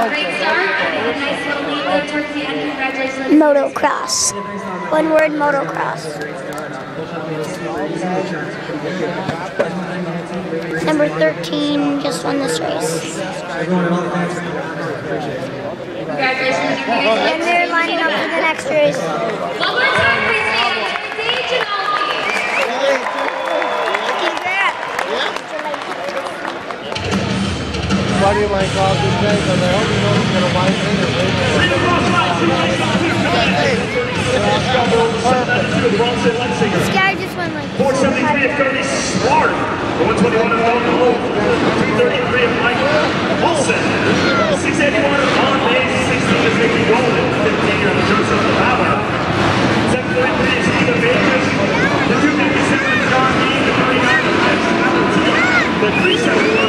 Great start and a nice little lead there towards the end. Congratulations. Motocross. One word, motocross. Number 13 just won this race. Congratulations. And they're lining up for the next race. One more time, please, Sage and Ollie. Why do you like all these things? I hope you know you're going to wind This guy just won like 473 is going to be Smart. 121 of Logan Holt. 233 of Mike Wilson. 681 of Vaughn Mays. 16 is Mickey Golden. 15 of Joseph Fowler. 743 is Stephen Baker. The 257 is John Dean. The 39 of Jackson Hamilton. The 371